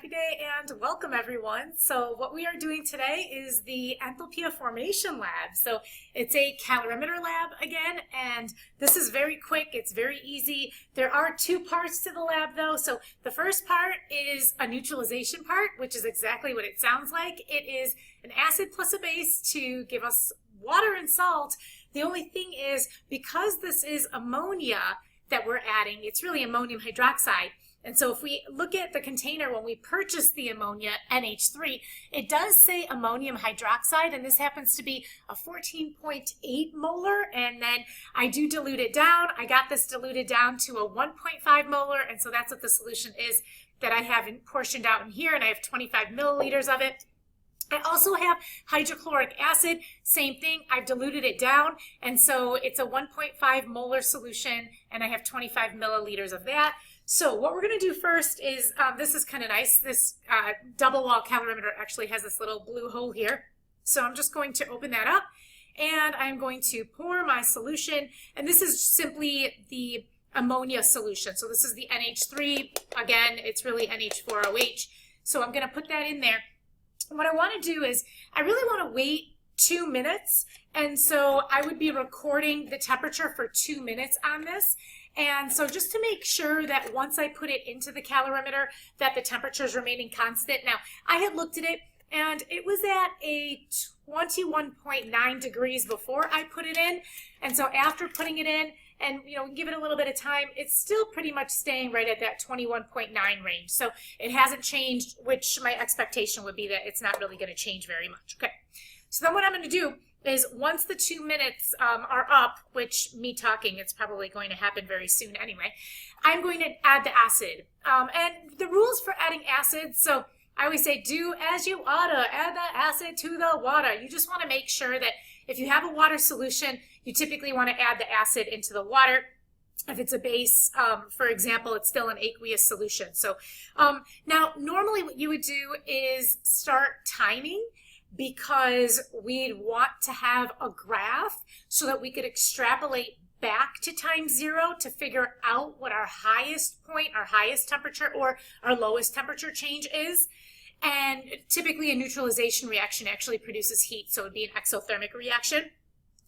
happy day and welcome everyone. So what we are doing today is the Enthalpy formation lab. So it's a calorimeter lab again, and this is very quick, it's very easy. There are two parts to the lab though. So the first part is a neutralization part, which is exactly what it sounds like. It is an acid plus a base to give us water and salt. The only thing is, because this is ammonia that we're adding, it's really ammonium hydroxide. And so if we look at the container when we purchased the ammonia, NH3, it does say ammonium hydroxide, and this happens to be a 14.8 molar, and then I do dilute it down. I got this diluted down to a 1.5 molar, and so that's what the solution is that I have portioned out in here, and I have 25 milliliters of it. I also have hydrochloric acid, same thing, I've diluted it down, and so it's a 1.5 molar solution, and I have 25 milliliters of that. So what we're going to do first is, this is kind of nice, this double wall calorimeter actually has this little blue hole here. So I'm just going to open that up, and I'm going to pour my solution, and this is simply the ammonia solution. So this is the NH3, again, it's really NH4OH. So I'm going to put that in there. What I want to do is, I really want to wait 2 minutes, and so I would be recording the temperature for 2 minutes on this. And so just to make sure that once I put it into the calorimeter that the temperature is remaining constant. Now, I had looked at it and it was at a 21.9 degrees before I put it in. And so after putting it in and give it a little bit of time, it's still pretty much staying right at that 21.9 range. So it hasn't changed, which my expectation would be that it's not really going to change very much. Okay, so then what I'm going to do is, once the 2 minutes are up, which me talking, it's probably going to happen very soon anyway, I'm going to add the acid. And the rules for adding acid, so I always say do as you oughta, add the acid to the water. You just want to make sure that if you have a water solution, you typically want to add the acid into the water. If it's a base, for example, it's still an aqueous solution. So now normally what you would do is start timing, because we'd want to have a graph so that we could extrapolate back to time 0 to figure out what our highest point, our highest temperature, or our lowest temperature change is. And typically a neutralization reaction actually produces heat, so it would be an exothermic reaction.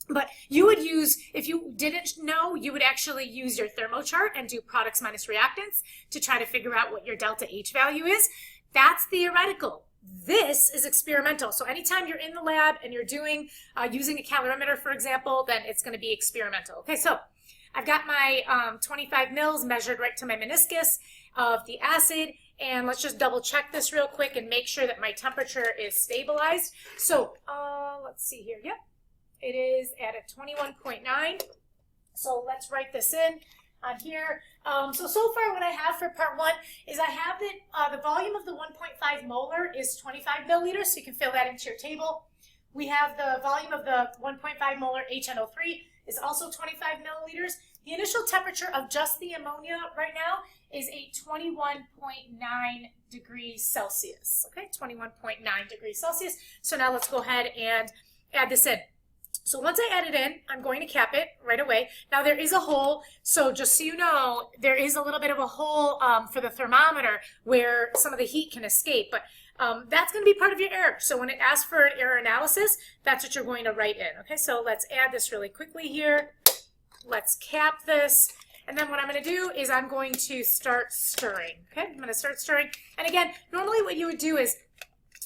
But you would use, if you didn't know, you would actually use your thermochart and do products minus reactants to try to figure out what your delta H value is. That's theoretical. This is experimental. So anytime you're in the lab and you're doing using a calorimeter, for example, then it's going to be experimental. Okay, so I've got my 25 mils measured right to my meniscus of the acid, and let's just double check this real quick and make sure that my temperature is stabilized. So let's see here. Yep, it is at a 21.9. So let's write this in on here. So far what I have for part 1 is I have that the volume of the 1.5 molar is 25 milliliters, so you can fill that into your table. We have the volume of the 1.5 molar HNO3 is also 25 milliliters. The initial temperature of just the ammonia right now is a 21.9 degrees Celsius. Okay, 21.9 degrees Celsius. So now let's go ahead and add this in. So once I add it in, I'm going to cap it right away. Now there is a hole, so just so you know, there is a little bit of a hole for the thermometer where some of the heat can escape, but that's going to be part of your error. So when it asks for an error analysis, that's what you're going to write in. Okay, so let's add this really quickly here. Let's cap this. And then what I'm going to do is I'm going to start stirring. Okay, I'm going to start stirring. And again, normally what you would do is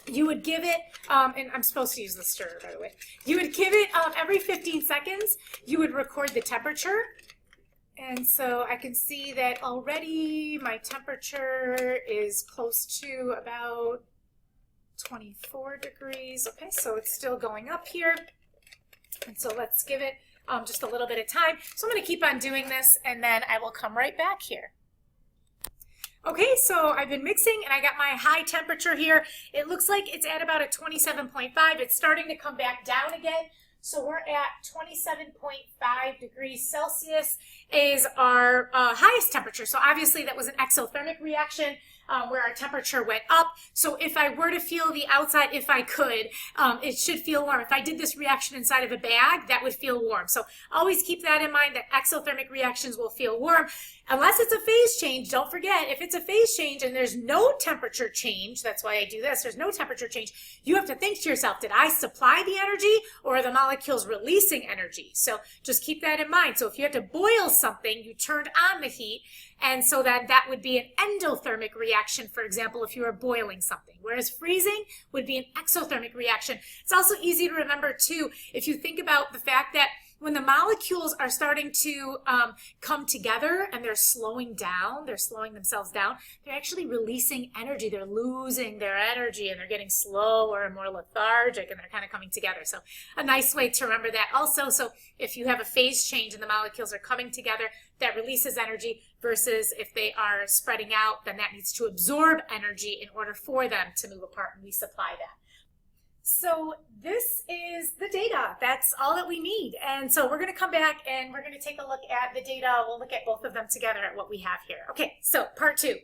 you would give it, and I'm supposed to use the stirrer, by the way. You would give it every 15 seconds, you would record the temperature. And so I can see that already my temperature is close to about 24 degrees. Okay, so it's still going up here. And so let's give it just a little bit of time. So I'm going to keep on doing this, and then I will come right back here. Okay, so I've been mixing and I got my high temperature here. It looks like it's at about a 27.5. It's starting to come back down again. So we're at 27.5 degrees Celsius is our highest temperature. So obviously that was an exothermic reaction. where our temperature went up. So if I were to feel the outside, if I could, it should feel warm. If I did this reaction inside of a bag, that would feel warm. So always keep that in mind, that exothermic reactions will feel warm. Unless it's a phase change, don't forget, if it's a phase change and there's no temperature change, that's why I do this, there's no temperature change, you have to think to yourself, did I supply the energy or are the molecules releasing energy? So just keep that in mind. So if you have to boil something, you turned on the heat, and so that would be an endothermic reaction, for example, if you were boiling something, whereas freezing would be an exothermic reaction. It's also easy to remember too, if you think about the fact that when the molecules are starting to come together and they're slowing down, they're slowing themselves down, they're actually releasing energy. They're losing their energy and they're getting slower and more lethargic, and they're kind of coming together. So a nice way to remember that also. So if you have a phase change and the molecules are coming together, that releases energy, versus if they are spreading out, then that needs to absorb energy in order for them to move apart, and we supply that. So this is the data. That's all that we need. And so we're going to come back and we're going to take a look at the data. We'll look at both of them together at what we have here. Okay, so part 2.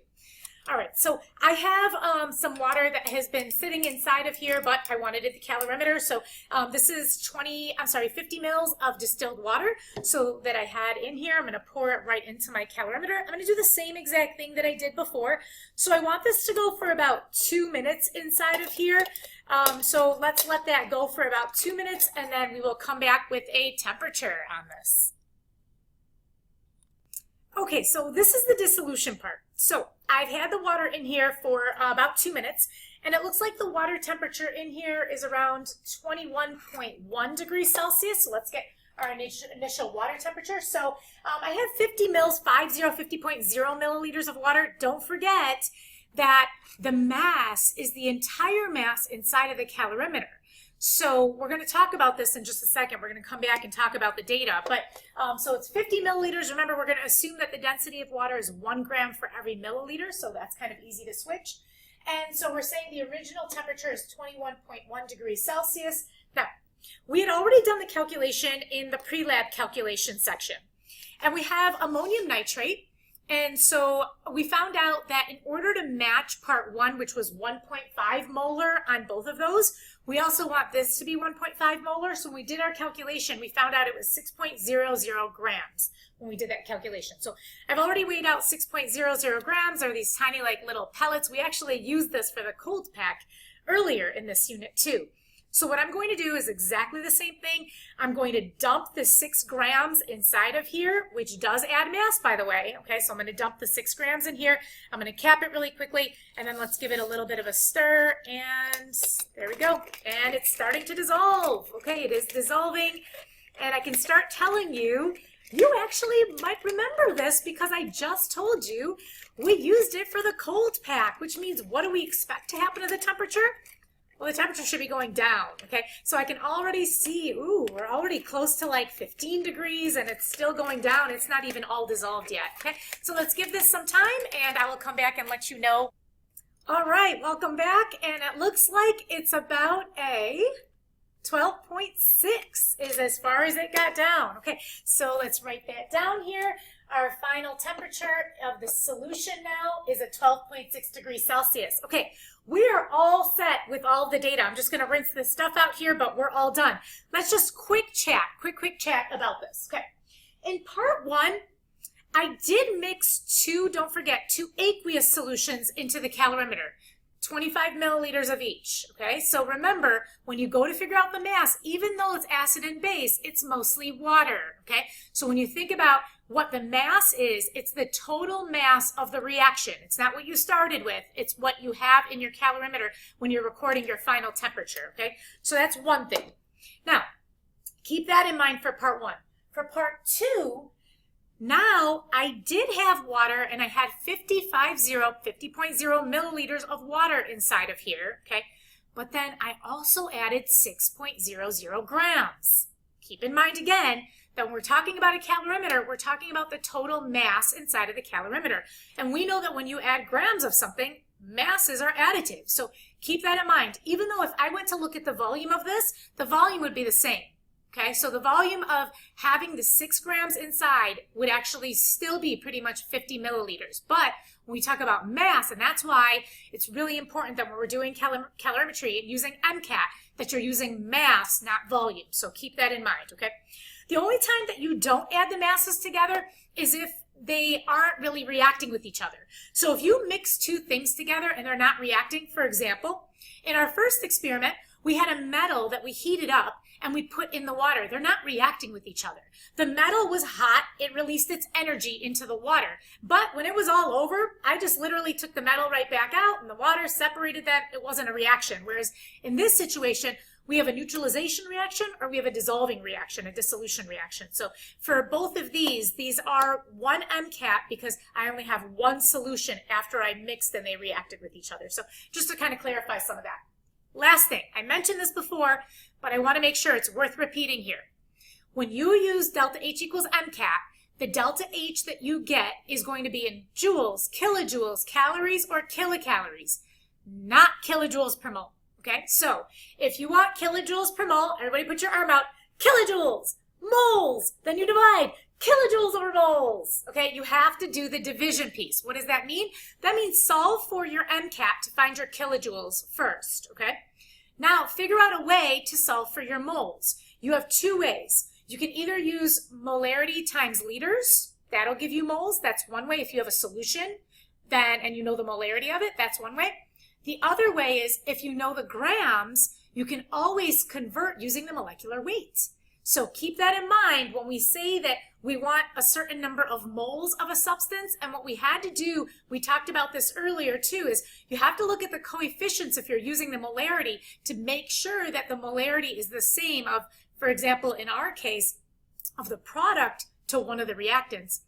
All right, so I have some water that has been sitting inside of here, but I wanted it the calorimeter. So this is 50 mils of distilled water, so that I had in here. I'm going to pour it right into my calorimeter. I'm going to do the same exact thing that I did before. So I want this to go for about 2 minutes inside of here. So let's let that go for about 2 minutes, and then we will come back with a temperature on this. Okay, so this is the dissolution part. So I've had the water in here for about 2 minutes, and it looks like the water temperature in here is around 21.1 degrees Celsius. So let's get our initial water temperature. So I have 50 mils, 50.0 milliliters of water. Don't forget that the mass is the entire mass inside of the calorimeter. So we're going to talk about this in just a second. We're going to come back and talk about the data. But so it's 50 milliliters. Remember, we're going to assume that the density of water is 1 gram for every milliliter. So that's kind of easy to switch. And so we're saying the original temperature is 21.1 degrees Celsius. Now, we had already done the calculation in the pre-lab calculation section. And we have ammonium nitrate. And so we found out that in order to match part 1, which was 1.5 molar on both of those, we also want this to be 1.5 molar. So when we did our calculation, we found out it was 6.00 grams when we did that calculation. So I've already weighed out 6.00 grams, or these tiny like little pellets. We actually used this for the cold pack earlier in this unit too. So what I'm going to do is exactly the same thing. I'm going to dump the 6 grams inside of here, which does add mass, by the way. Okay, so I'm going to dump the 6 grams in here. I'm going to cap it really quickly, and then let's give it a little bit of a stir, and there we go. And it's starting to dissolve. Okay, it is dissolving, and I can start telling you, you actually might remember this because I just told you we used it for the cold pack, which means what do we expect to happen to the temperature? Well, the temperature should be going down, okay? So I can already see, ooh, we're already close to like 15 degrees and it's still going down. It's not even all dissolved yet, okay? So let's give this some time and I will come back and let you know. All right, welcome back. And it looks like it's about a 12.6 is as far as it got down. Okay, so let's write that down here. Our final temperature of the solution now is at 12.6 degrees Celsius. Okay, we are all set with all of the data. I'm just going to rinse this stuff out here, but we're all done. Let's just quick chat about this. Okay, in part 1, I did mix don't forget, two aqueous solutions into the calorimeter. 25 milliliters of each, okay? So remember, when you go to figure out the mass, even though it's acid and base, it's mostly water, okay? So when you think about what the mass is, it's the total mass of the reaction. It's not what you started with, it's what you have in your calorimeter when you're recording your final temperature, okay? So that's one thing. Now, keep that in mind for part 1. For part 2, now, I did have water, and I had 50.0 milliliters of water inside of here, okay? But then I also added 6.00 grams. Keep in mind again that when we're talking about a calorimeter, we're talking about the total mass inside of the calorimeter. And we know that when you add grams of something, masses are additive. So keep that in mind. Even though if I went to look at the volume of this, the volume would be the same. Okay, so the volume of having the 6 grams inside would actually still be pretty much 50 milliliters. But when we talk about mass, and that's why it's really important that when we're doing calorimetry and using MCAT, that you're using mass, not volume. So keep that in mind, okay? The only time that you don't add the masses together is if they aren't really reacting with each other. So if you mix two things together and they're not reacting, for example, in our first experiment, we had a metal that we heated up and we put in the water. They're not reacting with each other. The metal was hot. It released its energy into the water. But when it was all over, I just literally took the metal right back out and the water separated them. It wasn't a reaction. Whereas in this situation, we have a neutralization reaction or we have a dissolving reaction, a dissolution reaction. So for both of these are one MCAT because I only have one solution after I mixed and they reacted with each other. So just to kind of clarify some of that. Last thing, I mentioned this before, but I want to make sure it's worth repeating here. When you use delta H equals MCAT, the delta H that you get is going to be in joules, kilojoules, calories, or kilocalories, not kilojoules per mole. Okay, so if you want kilojoules per mole, everybody put your arm out, kilojoules, moles, then you divide kilojoules over moles. Okay, you have to do the division piece. What does that mean? That means solve for your MCAT to find your kilojoules first, okay? Now figure out a way to solve for your moles. You have two ways. You can either use molarity times liters. That'll give you moles. That's one way. If you have a solution and you know the molarity of it, that's one way. The other way is if you know the grams, you can always convert using the molecular weight. So keep that in mind when we say that we want a certain number of moles of a substance. And what we had to do, we talked about this earlier too, is you have to look at the coefficients if you're using the molarity to make sure that the molarity is the same of, for example, in our case, of the product to one of the reactants.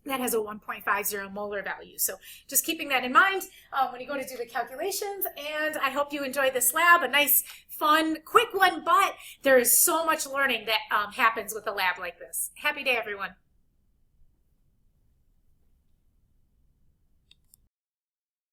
That has a 1.50 molar value. So just keeping that in mind when you go to do the calculations. And I hope you enjoyed this lab, a nice, fun, quick one, but there is so much learning that happens with a lab like this. Happy day, everyone.